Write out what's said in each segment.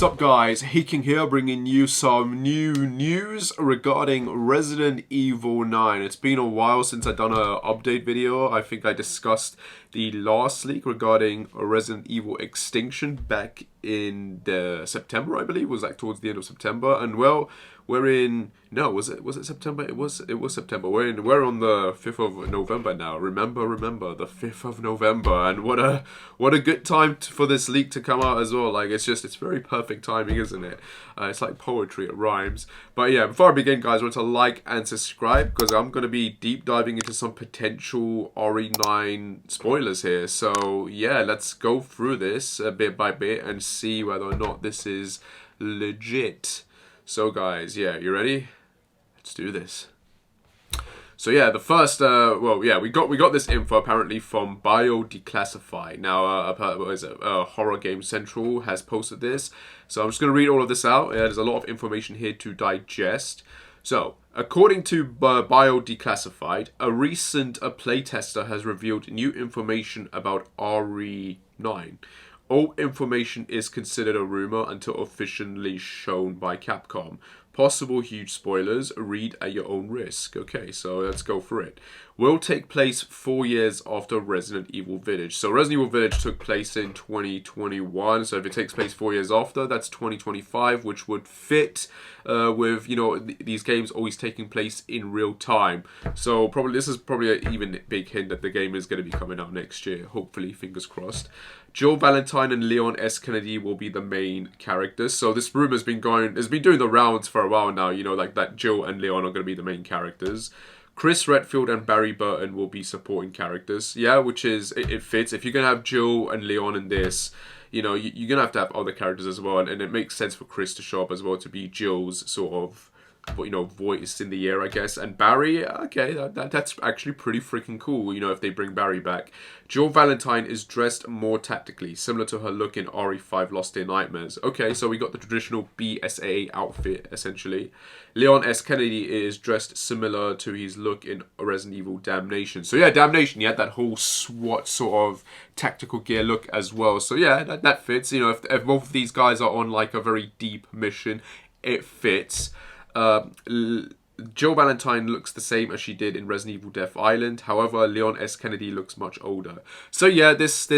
up guys, Heking here bringing you some new news regarding Resident Evil 9. It's been a while since I've done an update video. I think I discussed the last leak regarding Resident Evil Extinction back in September, I believe. It was like towards the end of September. And well, we're in, no, was it September? It was September. We're on the 5th of November now. Remember the 5th of November. And what a good time for this leak to come out as well. Like it's very perfect timing, isn't it? It's like poetry, it rhymes. But yeah, before I begin guys, I want to like and subscribe because I'm going to be deep diving into some potential RE9 spoilers here. So yeah, let's go through this bit by bit and see whether or not this is legit. So guys, yeah, you ready? Let's do this. So yeah, the first, we got this info apparently from Bio Declassified. Now, Horror Game Central has posted this. So I'm just going to read all of this out. Yeah, there's a lot of information here to digest. So, according to Bio Declassified, a recent playtester has revealed new information about RE9. All information is considered a rumor until officially shown by Capcom. Possible huge spoilers, read at your own risk. Okay, so let's go for it. Will take place 4 years after Resident Evil Village. So Resident Evil Village took place in 2021. So if it takes place 4 years after, that's 2025, which would fit with, you know, these games always taking place in real time. So this is probably an even big hint that the game is going to be coming out next year. Hopefully, fingers crossed. Jill Valentine and Leon S. Kennedy will be the main characters. So this rumor has been doing the rounds for a while now, you know, like that Jill and Leon are going to be the main characters. Chris Redfield and Barry Burton will be supporting characters. Yeah, which is, it fits. If you're going to have Jill and Leon in this, you know, you're going to have other characters as well. And it makes sense for Chris to show up as well, to be Jill's sort of, you know, voice in the air, I guess. And Barry, okay, that's actually pretty freaking cool, you know, if they bring Barry back. Jill Valentine is dressed more tactically, similar to her look in RE5 Lost Day Nightmares. Okay, so we got the traditional BSAA outfit, essentially. Leon S. Kennedy is dressed similar to his look in Resident Evil Damnation. So yeah, Damnation, he had that whole SWAT sort of tactical gear look as well. So yeah, that fits. You know, if both of these guys are on like a very deep mission, it fits. Jill Valentine looks the same as she did in Resident Evil Death Island. However, Leon S. Kennedy looks much older. So yeah, this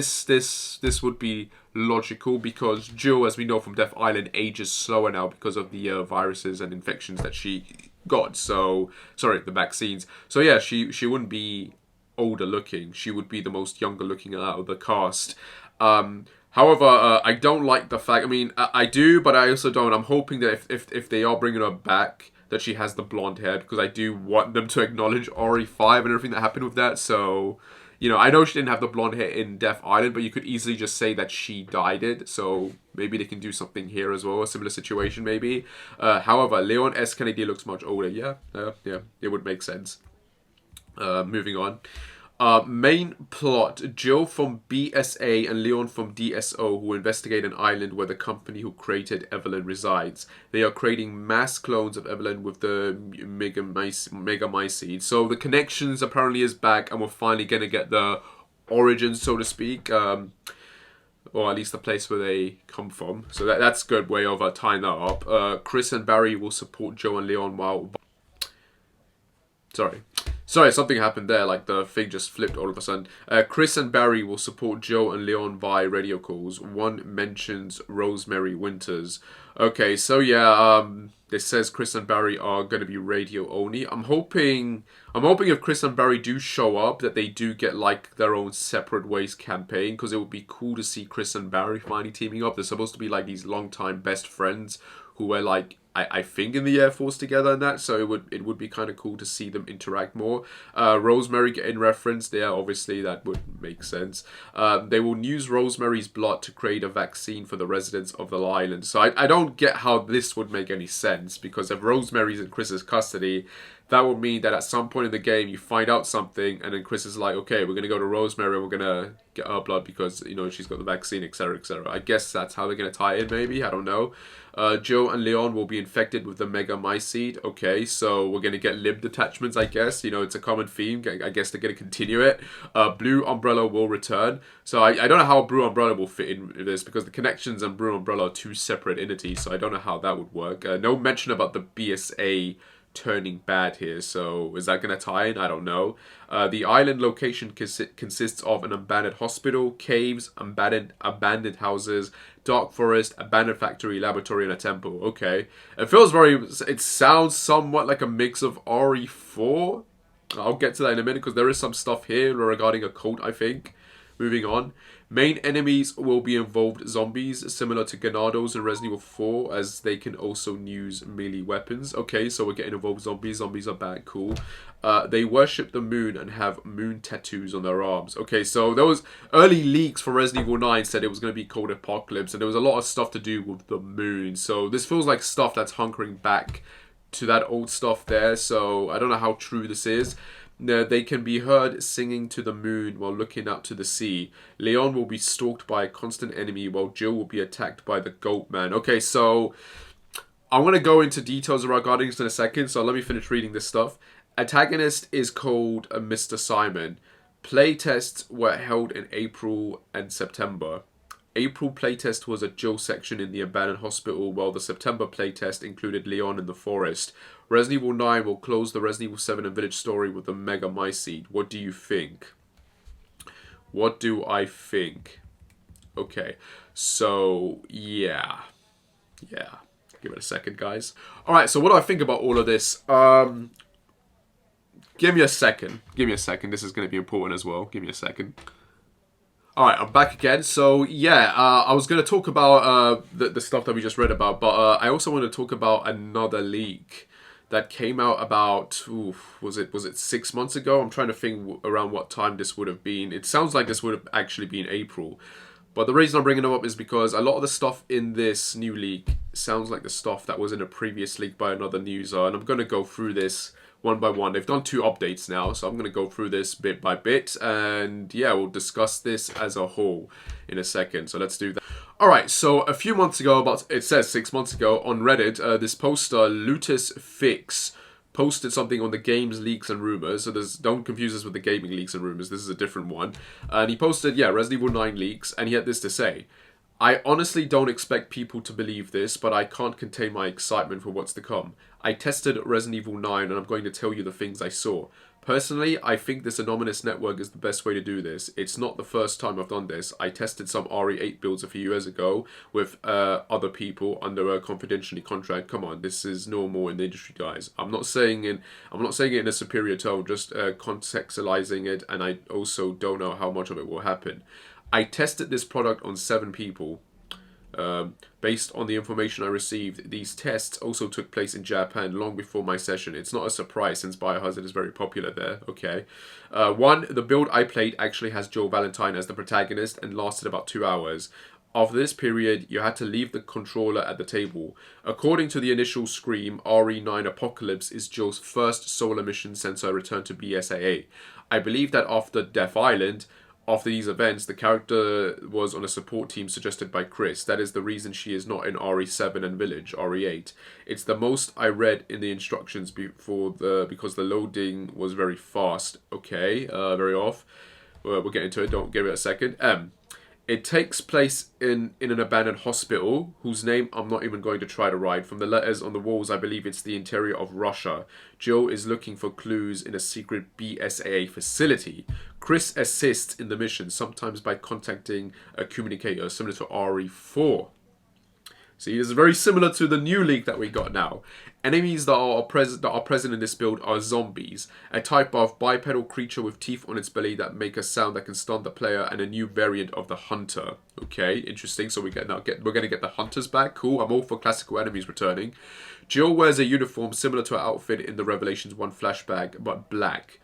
would be logical because Jill, as we know from Death Island, ages slower now because of the viruses and infections that she got. So, sorry, the vaccines. So yeah, she wouldn't be older looking. She would be the most younger looking out of the cast. However, I don't like the fact, I mean, I do, but I also don't. I'm hoping that if they are bringing her back, that she has the blonde hair, because I do want them to acknowledge RE5 and everything that happened with that. So, you know, I know she didn't have the blonde hair in Death Island, but you could easily just say that she dyed it. So maybe they can do something here as well, a similar situation maybe. However, Leon S. Kennedy looks much older. Yeah, it would make sense. Moving on. Main plot, Jill from BSA and Leon from DSO who investigate an island where the company who created Evelyn resides. They are creating mass clones of Evelyn with the Megamycete. So the connections apparently is back and we're finally going to get the origins, so to speak. Or at least the place where they come from. So that's a good way of tying that up. Chris and Barry will support Joe and Leon while... Sorry, something happened there, like the thing just flipped all of a sudden. Chris and Barry will support Joe and Leon via radio calls. One mentions Rosemary Winters. Okay, so yeah, this says Chris and Barry are going to be radio only. I'm hoping if Chris and Barry do show up, that they do get like their own separate ways campaign, because it would be cool to see Chris and Barry finally teaming up. They're supposed to be like these long-time best friends who were like, I think in the Air Force together and that, so it would be kind of cool to see them interact more. Rosemary getting referenced there, obviously that would make sense. They will use Rosemary's blood to create a vaccine for the residents of the island. So I don't get how this would make any sense, because if Rosemary's in Chris's custody, that would mean that at some point in the game you find out something, and then Chris is like, okay, we're gonna go to Rosemary and we're gonna get her blood because, you know, she's got the vaccine, etc., etc. I guess that's how they're gonna tie it, maybe. I don't know. Jill and Leon will be infected with the Mega Mycete. Okay, so we're gonna get limb detachments, I guess. You know, it's a common theme. I guess they're gonna continue it. Blue Umbrella will return. So I don't know how Blue Umbrella will fit in this, because the Connections and Blue Umbrella are two separate entities. So I don't know how that would work. No mention about the BSA turning bad here, so is that going to tie in? I don't know. The island location consists of an abandoned hospital, caves, abandoned houses, dark forest, abandoned factory, laboratory, and a temple. Okay. It sounds somewhat like a mix of RE4. I'll get to that in a minute, because there is some stuff here regarding a cult, I think. Moving on. Main enemies will be involved zombies, similar to Ganados in Resident Evil 4, as they can also use melee weapons. Okay, so we're getting involved zombies. Zombies are bad, cool. They worship the moon and have moon tattoos on their arms. Okay, so those early leaks for Resident Evil 9 said it was going to be called Apocalypse, and there was a lot of stuff to do with the moon. So this feels like stuff that's hunkering back to that old stuff there, so I don't know how true this is. They can be heard singing to the moon while looking out to the sea. Leon will be stalked by a constant enemy, while Jill will be attacked by the Goatman. Okay, so I'm going to go into details regarding this in a second, so let me finish reading this stuff. Antagonist is called Mr. Simon. Playtests were held in April and September. April playtest was a Jill section in the abandoned hospital, while the September playtest included Leon in the forest. Resident Evil 9 will close the Resident Evil 7 and Village story with the Mega Mycete. What do you think? What do I think? Okay, so yeah. Give it a second, guys. Alright, so what do I think about all of this? Give me a second. This is going to be important as well. Give me a second. Alright, I'm back again. So, yeah, I was going to talk about the stuff that we just read about, but I also want to talk about another leak that came out about, was it 6 months ago? I'm trying to think around what time this would have been. It sounds like this would have actually been April. But the reason I'm bringing them up is because a lot of the stuff in this new leak sounds like the stuff that was in a previous leak by another newser, and I'm going to go through this one by one. They've done 2 updates now, so I'm going to go through this bit by bit, and yeah, we'll discuss this as a whole in a second. So let's do that. Alright, so a few months ago, it says 6 months ago, on Reddit, this poster, Lutus Fix, posted something on the games, leaks, and rumors. So don't confuse this with the gaming leaks and rumors. This is a different one. And he posted, yeah, Resident Evil 9 leaks, and he had this to say. I honestly don't expect people to believe this, but I can't contain my excitement for what's to come. I tested Resident Evil 9, and I'm going to tell you the things I saw. Personally, I think this anonymous network is the best way to do this. It's not the first time I've done this. I tested some RE8 builds a few years ago with other people under a confidentiality contract. Come on, this is normal in the industry, guys. I'm not saying it in a superior tone, just contextualizing it, and I also don't know how much of it will happen. I tested this product on 7 people. Based on the information I received, these tests also took place in Japan long before my session. It's not a surprise since Biohazard is very popular there. Okay. 1, the build I played actually has Joe Valentine as the protagonist and lasted about 2 hours. After this period, you had to leave the controller at the table. According to the initial Scream, RE9 Apocalypse is Joe's first solo mission since her return to BSAA. I believe that after Death Island, after these events, the character was on a support team suggested by Chris. That is the reason she is not in RE7 and Village, RE8. It's the most I read in the instructions because the loading was very fast. Okay, very off. We'll get into it, don't give it a second. It takes place in an abandoned hospital, whose name I'm not even going to try to write. From the letters on the walls, I believe it's the interior of Russia. Jill is looking for clues in a secret BSAA facility. Chris assists in the mission, sometimes by contacting a communicator, similar to RE4. See, this is very similar to the new leak that we got now. Enemies that are present in this build are zombies, a type of bipedal creature with teeth on its belly that make a sound that can stun the player, and a new variant of the hunter. Okay, interesting. So we're going to get the hunters back. Cool. I'm all for classical enemies returning. Jill wears a uniform similar to her outfit in the Revelations 1 flashback, but black.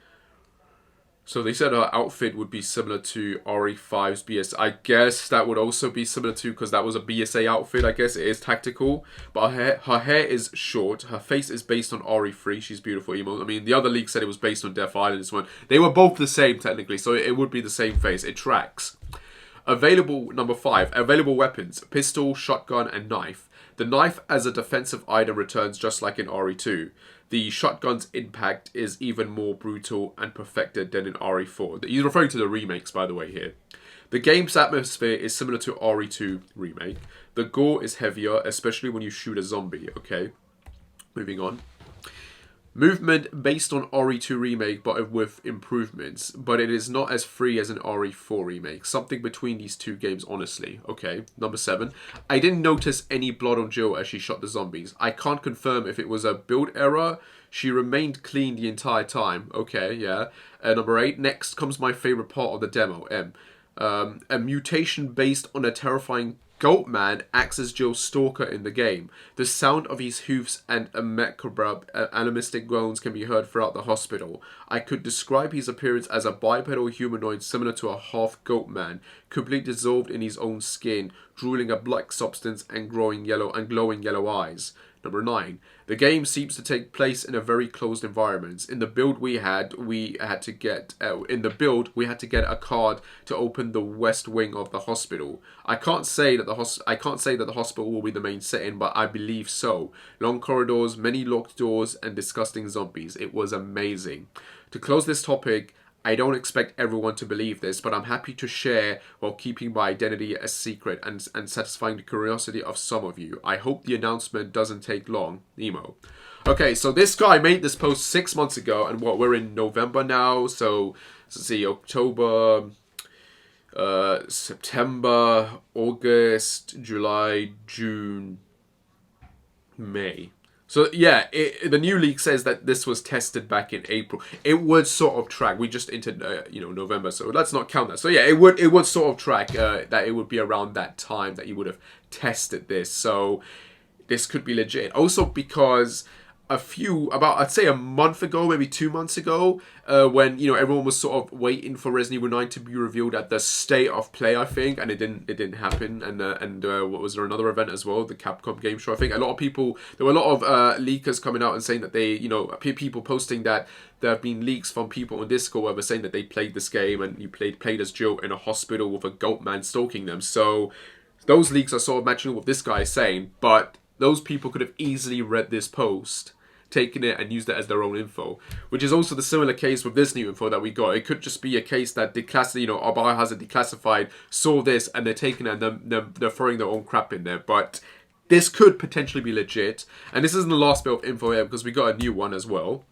So they said her outfit would be similar to RE5's BS. I guess that would also be similar to, because that was a BSA outfit. I guess it is tactical, but her hair is short. Her face is based on RE3. She's beautiful emo. I mean, the other leak said it was based on Death Island. This one, they were both the same technically, so it would be the same face. It tracks. Available number 5. Available weapons: pistol, shotgun, and knife. The knife as a defensive item returns just like in RE2. The shotgun's impact is even more brutal and perfected than in RE4. He's referring to the remakes, by the way, here. The game's atmosphere is similar to RE2 remake. The gore is heavier, especially when you shoot a zombie. Okay, moving on. Movement based on RE2 remake, but with improvements. But it is not as free as an RE4 remake. Something between these two games, honestly. Okay, number 7. I didn't notice any blood on Jill as she shot the zombies. I can't confirm if it was a build error. She remained clean the entire time. Okay, yeah. Number 8. Next comes my favorite part of the demo. A mutation based on a terrifying Goatman acts as Jill's stalker in the game. The sound of his hoofs and a macabre animistic groans can be heard throughout the hospital. I could describe his appearance as a bipedal humanoid similar to a half Goatman, completely dissolved in his own skin, drooling a black substance and glowing yellow eyes. Number 9. The game seems to take place in a very closed environment. In the build we had to get a card to open the west wing of the hospital. I can't say that the hospital will be the main setting, but I believe so. Long corridors, many locked doors, and disgusting zombies. It was amazing. To close this topic, I don't expect everyone to believe this, but I'm happy to share while keeping my identity a secret and satisfying the curiosity of some of you. I hope the announcement doesn't take long. Emo. Okay, so this guy made this post 6 months ago, and we're in November now, so let's see, October, September, August, July, June, May. So yeah, the new leak says that this was tested back in April. It would sort of track. We just entered, November, so let's not count that. So yeah, it would sort of track that it would be around that time that you would have tested this. So this could be legit. Also because I'd say a month ago, maybe 2 months ago, when everyone was sort of waiting for Resident Evil 9 to be revealed at the State of Play, I think, and it didn't happen. And what was there, another event as well, the Capcom Game Show? I think there were a lot of leakers coming out and saying that they, people posting that there have been leaks from people on Discord where they're saying that they played this game and you played as Jill in a hospital with a Goatman stalking them. So those leaks are sort of matching up with this guy saying, but those people could have easily read this post, taken it and used it as their own info, which is also the similar case with this new info that we got. It could just be a case that our Biohazard Declassified saw this and they're taking it and they're throwing their own crap in there. But this could potentially be legit. And this isn't the last bit of info here because we got a new one as well.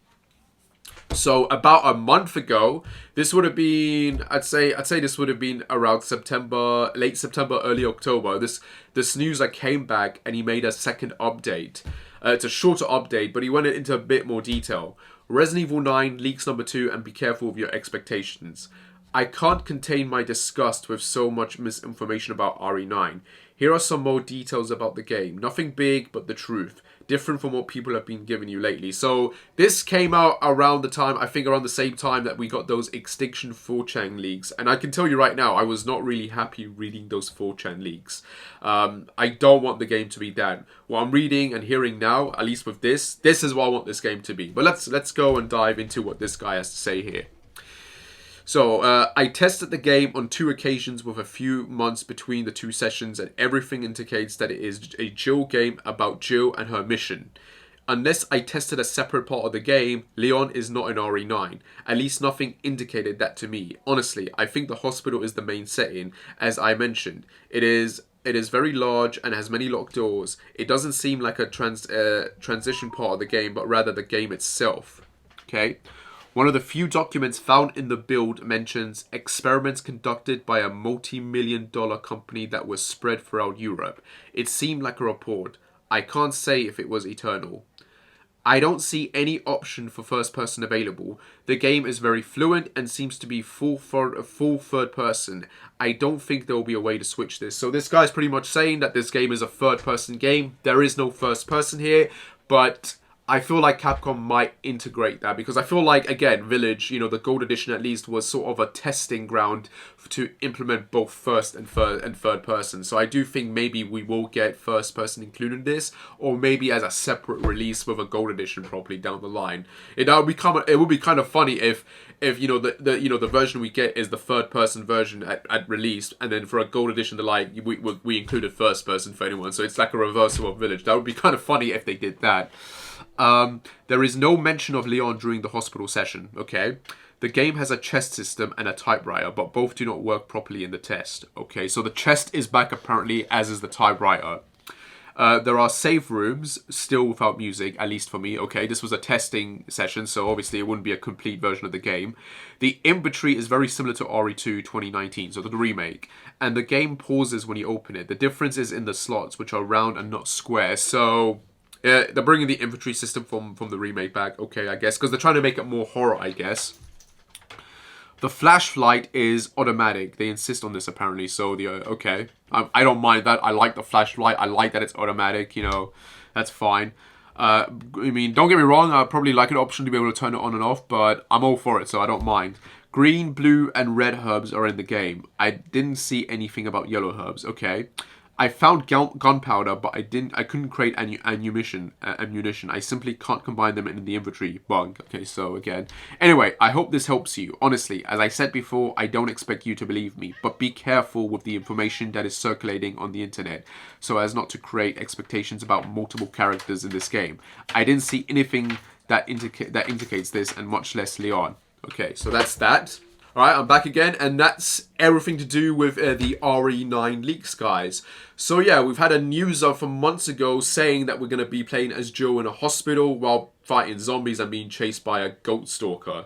So about a month ago, this would have been, I'd say this would have been around September, late September, early October. This snoozer came back and he made a second update. It's a shorter update, but he went into a bit more detail. Resident Evil 9 leaks number 2, and be careful with your expectations. I can't contain my disgust with so much misinformation about RE9. Here are some more details about the game. Nothing big, but the truth. Different from what people have been giving you lately. So this came out around the same time that we got those Extinction 4chan leaks. And I can tell you right now, I was not really happy reading those 4chan leaks. I don't want the game to be that. What I'm reading and hearing now, at least with this is what I want this game to be. But let's go and dive into what this guy has to say here. So, I tested the game on 2 occasions with a few months between the 2 sessions, and everything indicates that it is a Jill game about Jill and her mission. Unless I tested a separate part of the game, Leon is not in RE9. At least nothing indicated that to me. Honestly, I think the hospital is the main setting, as I mentioned. It is very large and has many locked doors. It doesn't seem like a transition part of the game, but rather the game itself. Okay? One of the few documents found in the build mentions experiments conducted by a multi-million-dollar company that was spread throughout Europe. It seemed like a report. I can't say if it was eternal. I don't see any option for first person available. The game is very fluent and seems to be full third person. I don't think there will be a way to switch this. So this guy's pretty much saying that this game is a third person game. There is no first person here, but I feel like Capcom might integrate that, because I feel like, again, Village, you know, the Gold Edition at least was sort of a testing ground to implement both first and third person. So I do think maybe we will get first person included in this, or maybe as a separate release with a Gold Edition probably down the line. It would be kind of funny if you know the version we get is the third person version at release, and then for a Gold Edition we included first person for anyone. So it's like a reversal of Village. That would be kind of funny if they did that. There is no mention of Leon during the hospital session, okay? The game has a chest system and a typewriter, but both do not work properly in the test, okay? So the chest is back apparently, as is the typewriter. There are save rooms, still without music, at least for me, okay? This was a testing session, so obviously it wouldn't be a complete version of the game. The inventory is very similar to RE2 2019, so the remake. And the game pauses when you open it. The difference is in the slots, which are round and not square, so... they're bringing the inventory system from the remake back, okay, I guess, because they're trying to make it more horror, I guess. The flashlight is automatic. They insist on this, apparently, so okay. I don't mind that. I like the flashlight. I like that it's automatic, you know, that's fine. I mean, don't get me wrong, I probably like an option to be able to turn it on and off, but I'm all for it, so I don't mind. Green, blue, and red herbs are in the game. I didn't see anything about yellow herbs, okay. I found gunpowder, but I couldn't create ammunition. I simply can't combine them in the inventory. Bug. Okay, so again. Anyway, I hope this helps you. Honestly, as I said before, I don't expect you to believe me, but be careful with the information that is circulating on the internet, so as not to create expectations about multiple characters in this game. I didn't see anything that indicates this, and much less Leon. Okay, so that's that. Alright, I'm back again, and that's everything to do with the RE9 leaks, guys. So yeah, we've had a news from months ago saying that we're going to be playing as Joe in a hospital while fighting zombies and being chased by a goat stalker.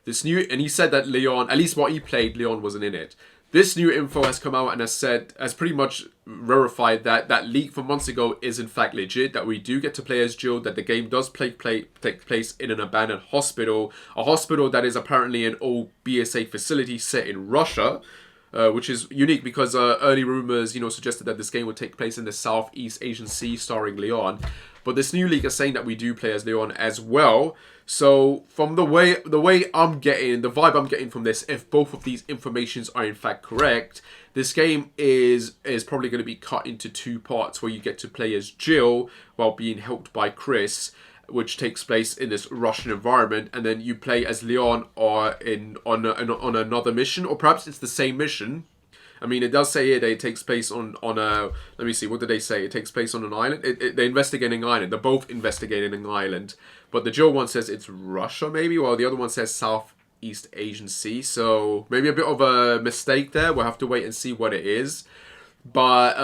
And he said that Leon, at least what he played, Leon wasn't in it. This new info has come out and has pretty much verified that that leak from months ago is in fact legit, that we do get to play as Jill, that the game does take place in an abandoned hospital, a hospital that is apparently an old BSA facility set in Russia, which is unique because early rumors, you know, suggested that this game would take place in the Southeast Asian Sea starring Leon. But this new leak is saying that we do play as Leon as well. So from the way I'm getting, the vibe I'm getting from this, if both of these informations are in fact correct, this game is probably going to be cut into two parts where you get to play as Jill while being helped by Chris, which takes place in this Russian environment, and then you play as Leon or on another mission, or perhaps it's the same mission. I mean, it does say here that it takes place on a... Let me see, what did they say? It takes place on an island? They're investigating an island. They're both investigating an island. But the Joe one says it's Russia, maybe? While the other one says Southeast Asian Sea. So, maybe a bit of a mistake there. We'll have to wait and see what it is. But,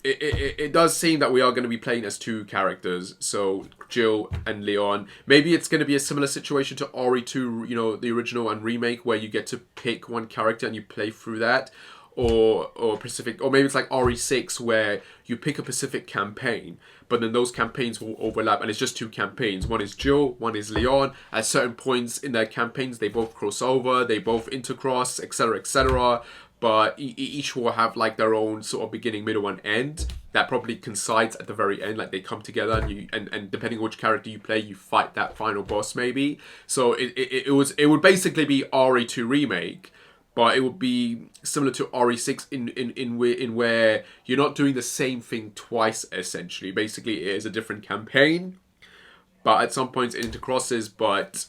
it does seem that we are going to be playing as two characters, so Jill and Leon. Maybe it's going to be a similar situation to RE2, you know, the original and remake, where you get to pick one character and you play through that, or maybe it's like RE6 where you pick a Pacific campaign, but then those campaigns will overlap and it's just two campaigns. One is Jill, one is Leon. At certain points in their campaigns, they both cross over, they both intercross, etc., etc. But each will have like their own sort of beginning, middle, and end that probably coincides at the very end. Like they come together, and depending on which character you play, you fight that final boss maybe. So it would basically be RE2 remake, but it would be similar to RE6 in where you're not doing the same thing twice. Essentially, basically it is a different campaign, but at some points it intercrosses, but.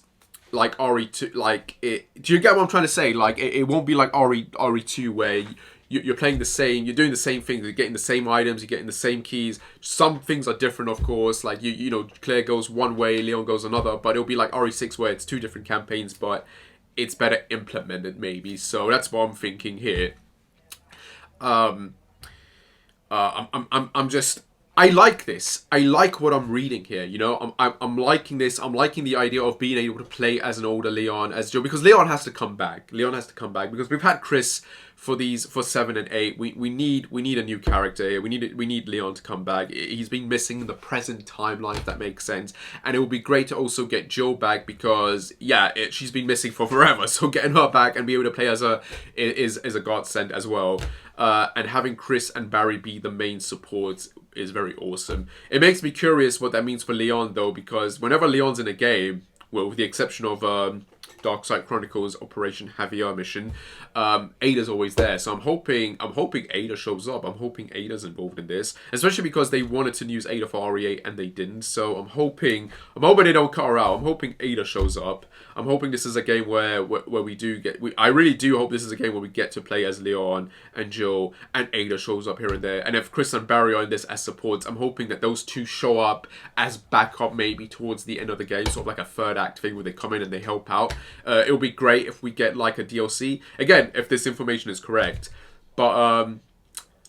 Like RE2, like it. Do you get what I'm trying to say? Like it won't be like RE2 where you're playing the same, you're doing the same things, you're getting the same items, you're getting the same keys. Some things are different, of course. Like you know, Claire goes one way, Leon goes another. But it'll be like RE6 where it's two different campaigns, but it's better implemented maybe. So that's what I'm thinking here. I'm just. I like this. I like what I'm reading here. You know, I'm liking this. I'm liking the idea of being able to play as an older Leon, as Joe, because Leon has to come back. Leon has to come back because we've had Chris for 7 and 8. We need a new character here. We need Leon to come back. He's been missing in the present timeline, if that makes sense. And it would be great to also get Jill back because yeah, she's been missing for forever. So getting her back and be able to play as her is a godsend as well. and having Chris and Barry be the main supports is very awesome. It makes me curious what that means for Leon though, because whenever Leon's in a game, well, with the exception of Dark Side Chronicles Operation Javier mission, Ada's always there. So I'm hoping Ada shows up. I'm hoping Ada's involved in this, especially because they wanted to use Ada for RE8 and they didn't. So I'm hoping they don't cut her out. I'm hoping Ada shows up. I'm hoping this is a game where we do get. I really do hope this is a game where we get to play as Leon and Jill, and Ada shows up here and there. And if Chris and Barry are in this as supports, I'm hoping that those two show up as backup maybe towards the end of the game, sort of like a third act thing where they come in and they help out. It would be great if we get like a DLC again, if this information is correct. But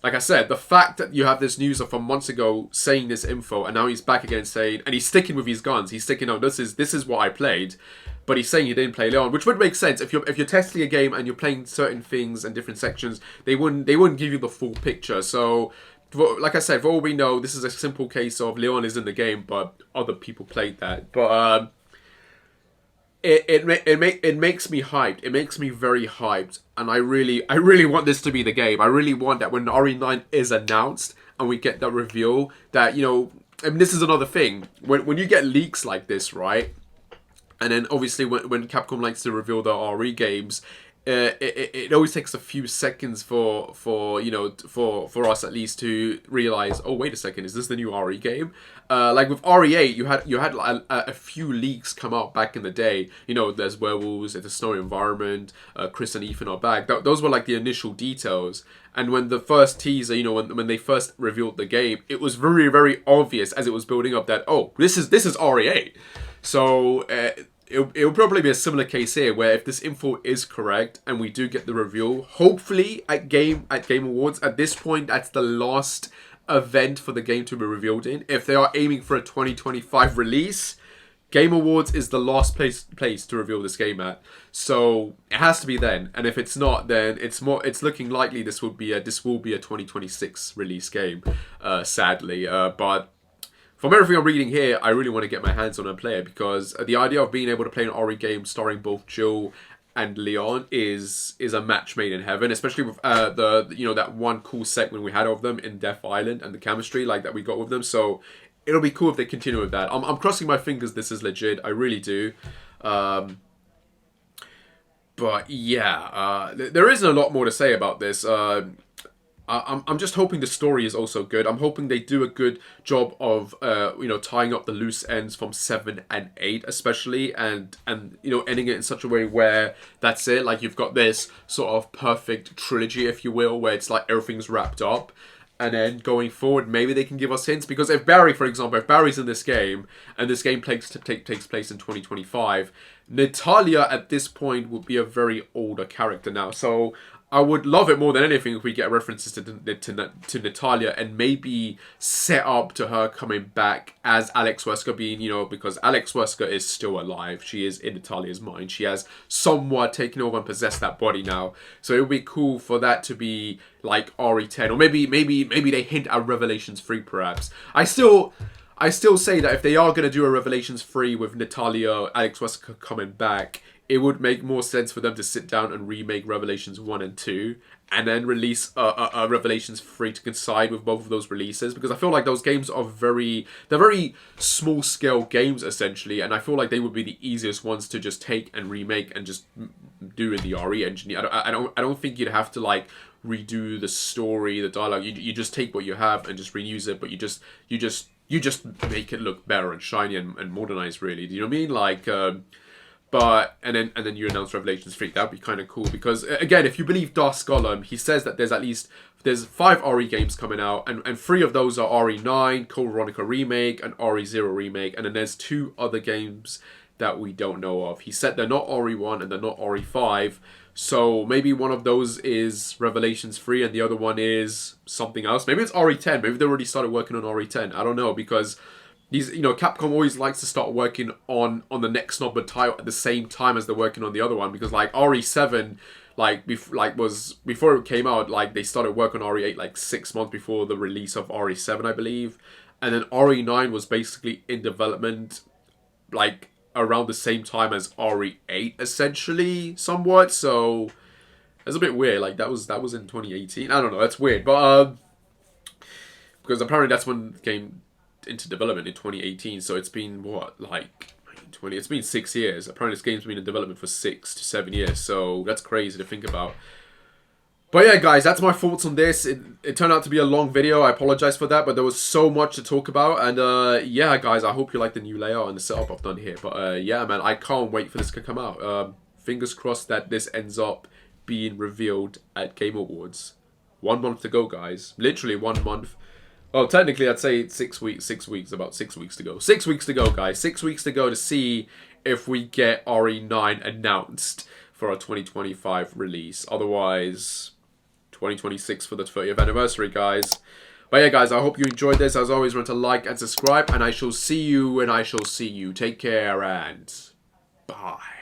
like I said, the fact that you have this news from months ago saying this info, and now he's back again saying, and he's sticking with his guns. He's sticking on this is what I played, but he's saying he didn't play Leon, which would make sense if you're testing a game and you're playing certain things and different sections. They wouldn't give you the full picture. So, like I said, for all we know, this is a simple case of Leon is in the game, but other people played that. But it makes me hyped. It makes me very hyped, and I really want this to be the game. I really want that when RE9 is announced and we get that reveal, that, you know, I mean, this is another thing when you get leaks like this, right? And then obviously when Capcom likes to reveal their RE games, it always takes a few seconds for us at least to realize, oh wait a second, is this the new RE game? Like with RE8, you had a few leaks come out back in the day. You know, there's werewolves, it's a snowy environment, Chris and Ethan are back. Those were like the initial details. And when the first teaser, you know, when they first revealed the game, it was very, very obvious as it was building up that, oh, this is RE8. So it'll probably be a similar case here, where if this info is correct and we do get the reveal, hopefully at Game Awards, at this point, that's the last event for the game to be revealed in. If they are aiming for a 2025 release, Game Awards is the last place to reveal this game at. So it has to be then. And if it's not, then it's looking likely this will be a 2026 release game, sadly. But from everything I'm reading here, I really want to get my hands on and play it, because the idea of being able to play an RE game starring both Jill and Leon is a match made in heaven, especially with that one cool segment we had of them in Death Island and the chemistry like that we got with them. So it'll be cool if they continue with that. I'm crossing my fingers this is legit. I really do. But yeah, there isn't a lot more to say about this. I'm just hoping the story is also good. I'm hoping they do a good job of tying up the loose ends from 7 and 8 especially, and ending it in such a way where that's it. Like, you've got this sort of perfect trilogy, if you will, where it's like everything's wrapped up. And then going forward, maybe they can give us hints. Because if Barry, for example, if Barry's in this game, and this game takes place in 2025, Natalia at this point would be a very older character now. So I would love it more than anything if we get references to Natalia, and maybe set up to her coming back as Alex Wesker being, because Alex Wesker is still alive. She is in Natalia's mind. She has somewhat taken over and possessed that body now. So it would be cool for that to be like RE10, or maybe they hint at Revelations 3 perhaps. I still say that if they are going to do a Revelations 3 with Natalia, Alex Wesker coming back, it would make more sense for them to sit down and remake Revelations 1 and 2, and then release a Revelations 3 to coincide with both of those releases, because I feel like those games are very small scale games essentially, and I feel like they would be the easiest ones to just take and remake and just do in the RE engine. I don't think you'd have to like redo the story, the dialogue. You just take what you have and just reuse it, but you just make it look better and shiny and modernized, really. Do you know what I mean? Like, and then you announce Revelations 3. That'd be kind of cool, because again, if you believe Darth Gollum, he says that there's 5 RE games coming out, and 3 of those are RE9, Code Veronica Remake, and RE0 Remake, and then there's 2 other games that we don't know of. He said they're not RE1 and they're not RE5, so maybe one of those is Revelations 3 and the other one is something else. Maybe it's RE10. Maybe they already started working on RE10. I don't know, because Capcom always likes to start working on the next numbered title at the same time as they're working on the other one, because like RE7, before it came out, like they started work on RE8 like 6 months before the release of RE7, I believe, and then RE9 was basically in development like around the same time as RE8 essentially, somewhat. So It's a bit weird. Like that was in 2018. I don't know. That's weird, but because apparently that's when it came into development in 2018. So it's been what, like 20? It's been 6 years. Apparently this game's been in development for 6 to 7 years. So that's crazy to think about. But yeah, guys, that's my thoughts on this. It turned out to be a long video. I apologize for that, but there was so much to talk about. And yeah, guys, I hope you like the new layout and the setup I've done here. But yeah, man, I can't wait for this to come out. Fingers crossed that this ends up being revealed at Game Awards. 1 month to go, guys. Literally 1 month. Oh, technically, I'd say 6 weeks. 6 weeks. About 6 weeks to go. 6 weeks to go, guys. 6 weeks to go to see if we get RE9 announced for our 2025 release. Otherwise, 2026 for the 30th anniversary, guys. But yeah, guys, I hope you enjoyed this. As always, remember to like and subscribe. And I shall see you when I shall see you. Take care and bye.